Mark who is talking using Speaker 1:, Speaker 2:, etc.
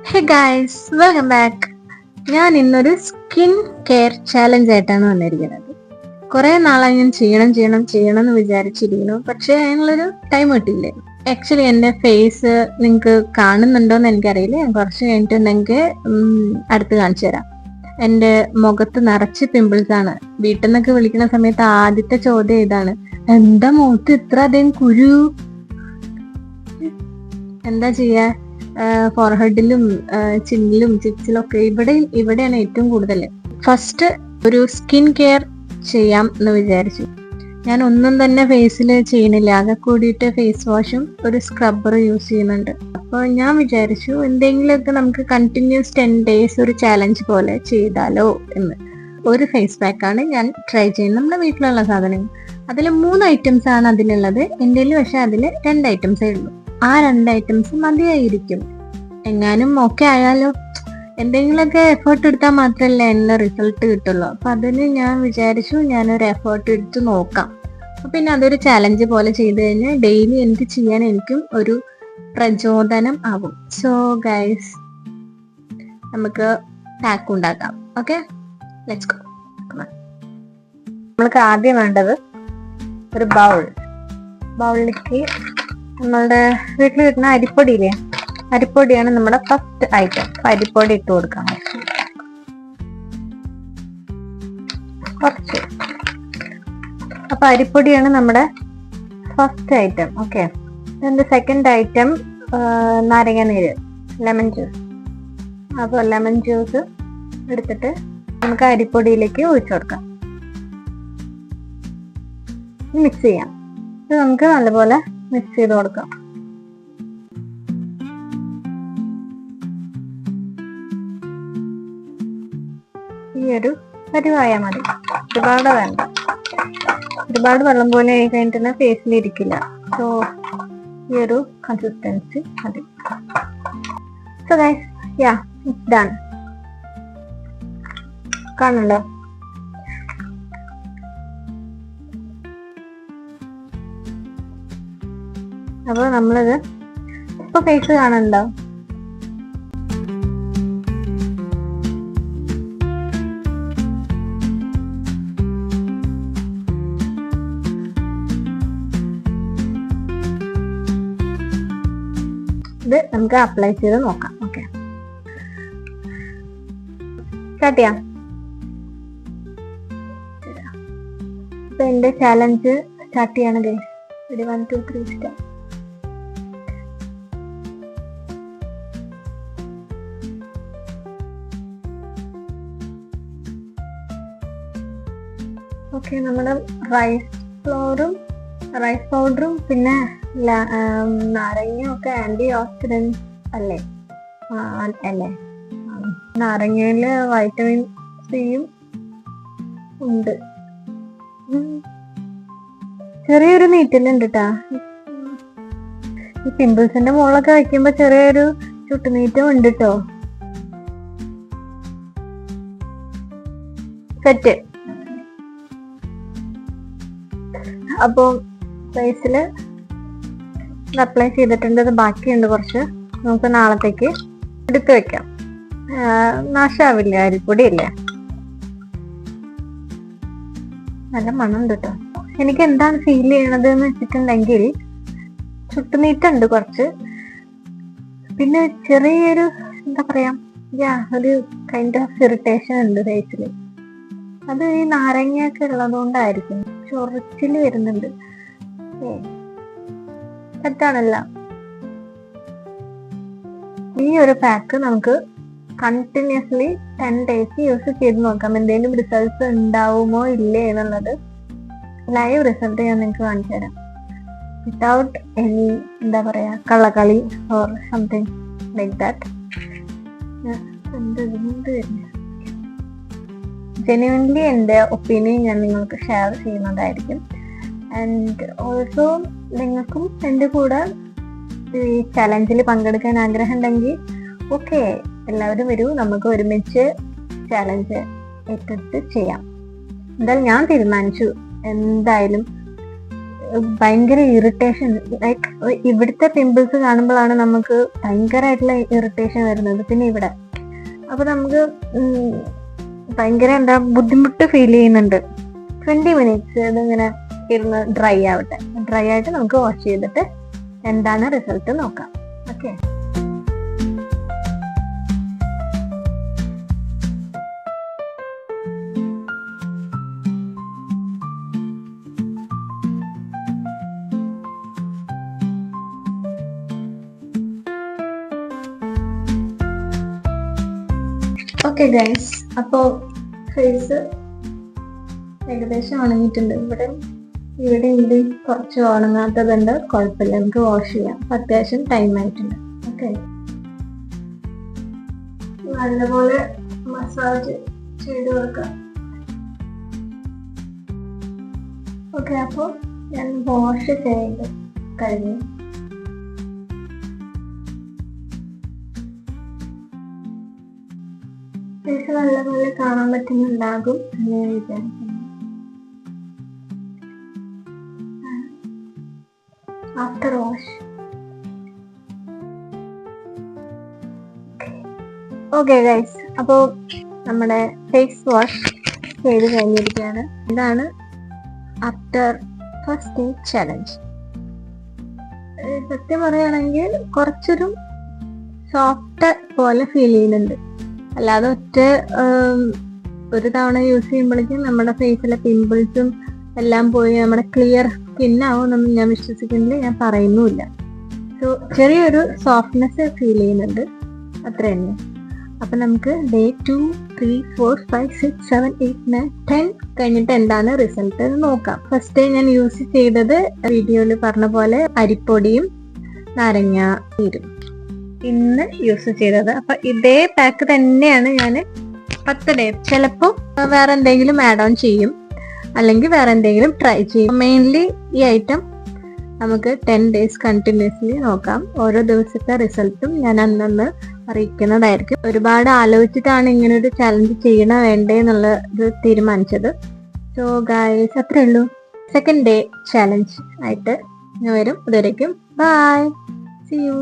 Speaker 1: Hey guys, welcome back. ഞാൻ ഇന്നൊരു skin care challenge ആയിട്ടാണ് വന്നിരിക്കുന്നത്. കുറെ നാളായി ഞാൻ ചെയ്യണം എന്ന് വിചാരിച്ചിരിക്കുന്നു, പക്ഷെ അതിനുള്ളൊരു ടൈം കിട്ടിയില്ലേ. ആക്ച്വലി എന്റെ ഫേസ് നിങ്ങൾക്ക് കാണുന്നുണ്ടോന്ന് എനിക്കറിയില്ല. ഞാൻ കുറച്ച് കഴിഞ്ഞിട്ടുണ്ടെങ്കിൽ അടുത്ത് കാണിച്ചു തരാം. എന്റെ മുഖത്ത് നിറച്ച് പിമ്പിൾസ് ആണ്. വീട്ടിൽ നിന്നൊക്കെ വിളിക്കുന്ന സമയത്ത് ആദ്യത്തെ ചോദ്യം ഇതാണ്: എന്താ മുഖത്ത് ഇത്ര അധികം കുരു? എന്താ ചെയ്യാ? ഫോർഹെഡിലും ചിന്നിലും ചിപ്സിലും ഒക്കെ ഇവിടെയാണ് ഏറ്റവും കൂടുതൽ. ഫസ്റ്റ് ഒരു സ്കിൻ കെയർ ചെയ്യാം എന്ന് വിചാരിച്ചു. ഞാൻ ഒന്നും തന്നെ ഫേസിൽ ചെയ്യണില്ല. ആകെ കൂടിയിട്ട് ഫേസ് വാഷും ഒരു സ്ക്രബ്ബറും യൂസ് ചെയ്യുന്നുണ്ട്. അപ്പോൾ ഞാൻ വിചാരിച്ചു എന്തെങ്കിലുമൊക്കെ നമുക്ക് കണ്ടിന്യൂസ് 10 days ഒരു ചാലഞ്ച് പോലെ ചെയ്താലോ എന്ന്. ഒരു ഫേസ് പാക്കാണ് ഞാൻ ട്രൈ ചെയ്യുന്നത്. നമ്മുടെ വീട്ടിലുള്ള സാധനങ്ങൾ. അതിൽ 3 items ആണ് അതിലുള്ളത്. എൻ്റെ പക്ഷെ അതിൽ 2 items ഉള്ളൂ. ആ 2 items മതിയായിരിക്കും. എങ്ങാനും ഓക്കെ ആയാലോ. എന്തെങ്കിലുമൊക്കെ എഫേർട്ട് എടുത്താൽ മാത്രമല്ലേ അതിനുള്ള റിസൾട്ട് കിട്ടുള്ളൂ. അപ്പൊ അതിന് ഞാൻ വിചാരിച്ചു ഞാനൊരു എഫേർട്ട് എടുത്ത് നോക്കാം. അപ്പൊ പിന്നെ അതൊരു ചാലഞ്ച് പോലെ ചെയ്ത് കഴിഞ്ഞാൽ ഡെയിലി എനിക്ക് ചെയ്യാൻ എനിക്കും ഒരു പ്രചോദനം ആവും. സോ ഗൈസ്, നമുക്ക് പാക്ക് ഉണ്ടാക്കാം. Okay, let's go. നമ്മൾക്ക് ആദ്യം വേണ്ടത് ഒരു ബൗളിലേക്ക് നമ്മളുടെ വീട്ടിൽ കിട്ടുന്ന അരിപ്പൊടിയില്ലേ, അരിപ്പൊടിയാണ് നമ്മുടെ ഫസ്റ്റ് ഐറ്റം. അരിപ്പൊടി ഇട്ട് കൊടുക്കാം കുറച്ച്. അപ്പൊ അരിപ്പൊടിയാണ് നമ്മുടെ ഫസ്റ്റ് ഐറ്റം. ഓക്കെ, ഇതിന്റെ സെക്കൻഡ് ഐറ്റം നാരങ്ങ നീര്, ലെമൺ ജ്യൂസ്. അപ്പോൾ ലെമൺ ജ്യൂസ് എടുത്തിട്ട് നമുക്ക് അരിപ്പൊടിയിലേക്ക് ഒഴിച്ചു കൊടുക്കാം. മിക്സ് ചെയ്യാം. ഇത് നമുക്ക് നല്ലപോലെ മിക്സ് ചെയ്ത് കൊടുക്കാം. ഈ ഒരു പരിവായാൽ മതി, ഒരുപാട് വേണ്ട. ഒരുപാട് വെള്ളം പോലെ ആയി കഴിഞ്ഞിട്ട് ഫേസിൽ ഇരിക്കില്ല. സോ ഈ ഒരു കൺസിസ്റ്റൻസി മതി. So guys, yeah, it's done. കാണുന്നുണ്ടോ? അപ്പൊ നമ്മളിത് ഇപ്പൊ ഫേസ് കാണുന്നുണ്ടോ? ഇത് നമുക്ക് അപ്ലൈ ചെയ്ത് നോക്കാം. ഓക്കെ, സ്റ്റാർട്ട് ചെയ്യാം. ഇപ്പൊ എന്റെ ചാലഞ്ച് സ്റ്റാർട്ട് ചെയ്യാണ് ഗൈസ്. 1 2 3 സ്റ്റാർട്ട്. ഓക്കെ, നമ്മുടെ റൈസ് പൗഡറും പിന്നെ നാരങ്ങ ഒക്കെ ആന്റി ഓക്സിഡന്റ് അല്ലേ? നാരങ്ങയില് വൈറ്റമിൻ സിയും ഉണ്ട്. ചെറിയൊരു നീറ്റലുണ്ട് കേട്ടാ. ഈ പിമ്പിൾസിന്റെ മുകളിലൊക്കെ വയ്ക്കുമ്പോ ചെറിയൊരു ചുട്ടുനീറ്റം ഉണ്ട് കേട്ടോ. സെറ്റ്. അപ്പൊ ഫേസില് അപ്ലൈ ചെയ്തിട്ടുണ്ട്. ഇത് ബാക്കിയുണ്ട് കുറച്ച്. നമുക്ക് നാളത്തേക്ക് എടുത്തു വെക്കാം. നാശാവില്ല, അരിപ്പൊടി ഇല്ലേ. നല്ല മണം ഉണ്ട് കേട്ടോ. എനിക്ക് എന്താണ് ഫീൽ ചെയ്യണത് എന്ന് വെച്ചിട്ടുണ്ടെങ്കിൽ ചുട്ടുനീറ്റുണ്ട് കുറച്ച്, പിന്നെ ചെറിയൊരു എന്താ പറയാ, ഒരു കൈൻഡ് ഓഫ് ഇറിറ്റേഷൻ ഉണ്ട് ഫേസിൽ. അത് ഈ നാരങ്ങയൊക്കെ ഉള്ളതുകൊണ്ടായിരിക്കും. ചൊറിച്ചില് വരുന്നുണ്ട്. തെറ്റാണല്ല. ഈ ഒരു പാക്ക് നമുക്ക് കണ്ടിന്യൂസ്ലി 10 days യൂസ് ചെയ്ത് നോക്കാം. എന്തെങ്കിലും റിസൾട്ട്സ് ഉണ്ടാവുമോ ഇല്ലേ എന്നുള്ളത് ലൈവ് റിസൾട്ട് ഞാൻ നിങ്ങൾക്ക് കാണിച്ചു തരാം. വിത്തൗട്ട് എനി എന്താ പറയാ കള്ളക്കളി or something like that. Genuinely എൻ്റെ ഒപ്പീനിയൻ ഞാൻ നിങ്ങൾക്ക് ഷെയർ ചെയ്യുന്നതായിരിക്കും. ആൻഡ് ഓൾസോ നിങ്ങൾക്കും എൻ്റെ കൂടെ ഈ ചലഞ്ചിൽ പങ്കെടുക്കാൻ ആഗ്രഹം ഉണ്ടെങ്കിൽ ഓക്കെ, എല്ലാവരും വരൂ, നമുക്ക് ഒരുമിച്ച് ചലഞ്ച് ഏറ്റെടുത്ത് ചെയ്യാം. എന്തായാലും ഞാൻ തീരുമാനിച്ചു, എന്തായാലും ഭയങ്കര ഇറിറ്റേഷൻ, ലൈക്ക് ഇവിടുത്തെ പിമ്പിൾസ് കാണുമ്പോഴാണ് നമുക്ക് ഭയങ്കരമായിട്ടുള്ള ഇറിറ്റേഷൻ വരുന്നത്. പിന്നെ ഇവിടെ അപ്പൊ നമുക്ക് ഭയങ്കര ബുദ്ധിമുട്ട് ഫീൽ ചെയ്യുന്നുണ്ട്. 20 minutes ഇതിങ്ങനെ ഇരുന്ന് ഡ്രൈ ആവട്ടെ. ഡ്രൈ ആയിട്ട് നമുക്ക് വാഷ് ചെയ്തിട്ട് എന്താണ് റിസൾട്ട് നോക്കാം. ഓക്കെ, ഓക്കെ ഗൈസ്, അപ്പോൾ ഫേസ് ഏകദേശം ഉണങ്ങിയിട്ടുണ്ട്. ഇവിടെ കുറച്ച് ഉണങ്ങാത്തതുണ്ട്, കുഴപ്പമില്ല, നമുക്ക് വാഷ് ചെയ്യാം. അത്യാവശ്യം ടൈം ആയിട്ടുണ്ട്. ഓക്കെ, നല്ലപോലെ മസാജ് ചെയ്ത് കൊടുക്കാം. ഓക്കെ, അപ്പോൾ ഞാൻ വാഷ് ചെയ്ത് കഴിഞ്ഞു. ഫേസ് നല്ലപോലെ കാണാൻ പറ്റുന്നുണ്ടാകും എന്ന് ഞാൻ വിചാരിക്കുന്നു. After wash. ഓക്കെ ഗൈസ്, അപ്പോൾ നമ്മുടെ ഫേസ് വാഷ് ചെയ്ത് കഴിഞ്ഞിരിക്കുകയാണ്. ഇതാണ് ആഫ്റ്റർ ഫസ്റ്റ് ഡേ ചലഞ്ച്. സത്യം പറയുകയാണെങ്കിൽ കുറച്ചൊരു സോഫ്റ്റ് പോലെ ഫീൽ ചെയ്യുന്നുണ്ട്. അല്ലാതെ ഒരു തവണ യൂസ് ചെയ്യുമ്പോഴേക്കും നമ്മുടെ ഫേസിലെ പിമ്പിൾസും എല്ലാം പോയി നമ്മുടെ ക്ലിയർ സ്കിന്നാവുമെന്നൊന്നും ഞാൻ വിശ്വസിക്കുന്നില്ല, ഞാൻ പറയുന്നുമില്ല. സോ ചെറിയൊരു സോഫ്റ്റ്നെസ് ഫീൽ ചെയ്യുന്നുണ്ട്, അത്ര തന്നെ. അപ്പൊ നമുക്ക് ഡേ 2, 3, 4, 5, 6, 7, 8, 9, 10 കഴിഞ്ഞിട്ട് എന്താണ് റിസൾട്ട് നോക്കാം. ഫസ്റ്റ് ഡേ ഞാൻ യൂസ് ചെയ്തത് വീഡിയോയിൽ പറഞ്ഞ പോലെ അരിപ്പൊടിയും നാരങ്ങ നീരും ഇന്ന് യൂസ് ചെയ്തത്. അപ്പൊ ഇതേ പാക്ക് തന്നെയാണ് ഞാൻ 10 ഡേ. ചിലപ്പോൾ വേറെ എന്തെങ്കിലും ആഡ് ഓൺ ചെയ്യും, അല്ലെങ്കിൽ വേറെ എന്തെങ്കിലും ട്രൈ ചെയ്യും. മെയിൻലി ഈ ഐറ്റം നമുക്ക് 10 days കണ്ടിന്യൂസ്ലി നോക്കാം. ഓരോ ദിവസത്തെ റിസൾട്ടും ഞാൻ അന്നന്ന് അറിയിക്കുന്നതായിരിക്കും. ഒരുപാട് ആലോചിച്ചിട്ടാണ് ഇങ്ങനെ ഒരു ചലഞ്ച് ചെയ്യണ വേണ്ടേ എന്നുള്ളത് തീരുമാനിച്ചത്. സോ ഗൈസ്, അത്രേ ഉള്ളൂ. സെക്കൻഡ് ഡേ ചലഞ്ച് ആയിട്ട് ഞാൻ വരും. അതുവരേക്കും ബൈ, സീ യു.